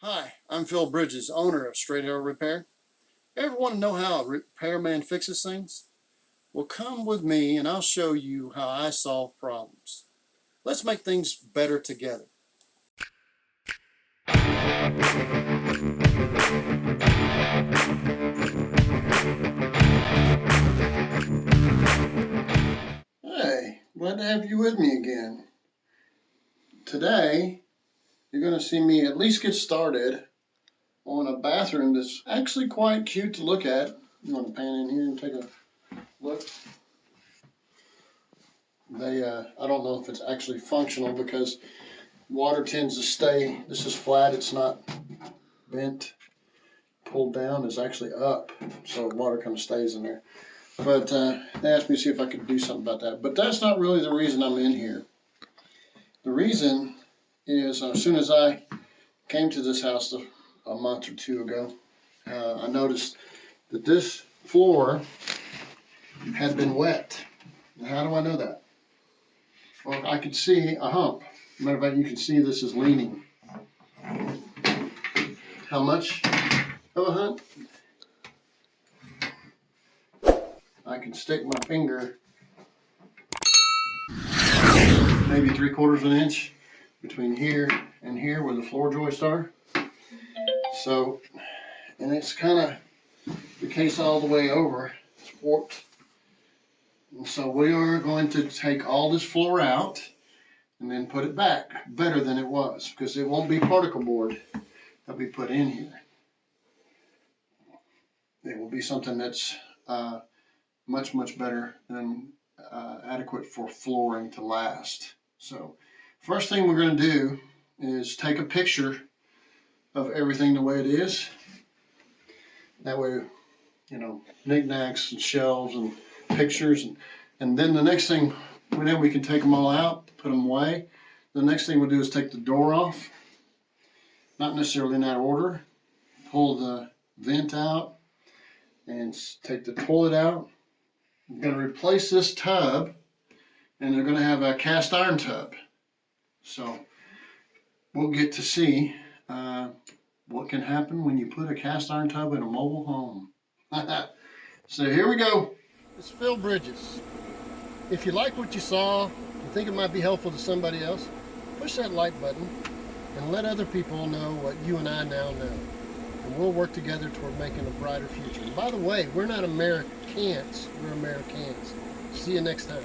Hi, I'm Phil Bridges, owner of Straight Arrow Repair. Ever want to know how a repairman fixes things? Well, come with me and I'll show you how I solve problems. Let's make things better together. Hey, glad to have you with me again. Today, you're going to see me at least get started on a bathroom that's actually quite cute to look at. You want to pan in here and take a look? I don't know if it's actually functional because water tends to stay. This is flat, it's not bent. Pulled down is actually up, so water kind of stays in there. But they asked me to see if I could do something about that. But that's not really the reason I'm in here. The reason is as soon as I came to this house a month or two ago, I noticed that this floor had been wet. And how do I know that? Well, I could see a hump. Matter of fact, you can see this is leaning. How much of a hump? I can stick my finger maybe 3/4 of an inch between here and here where the floor joists are. So, and it's kind of the case all the way over. It's warped. And so we are going to take all this floor out and then put it back better than it was, because it won't be particle board that we put in here. It will be something that's much, much better than adequate for flooring to last. So first thing we're going to do is take a picture of everything the way it is. That way, you know, knickknacks and shelves and pictures, and then the next thing, then we can take them all out, put them away. The next thing we'll do is take the door off, not necessarily in that order. Pull the vent out and take the toilet out. I'm going to replace this tub, and they're going to have a cast iron tub. So we'll get to see what can happen when you put a cast iron tub in a mobile home. So here we go. It's Phil Bridges. If you like what you saw, you think it might be helpful to somebody else, push that like button and let other people know what you and I now know. And we'll work together toward making a brighter future. And by the way, we're not Americans, we're Americans. See you next time.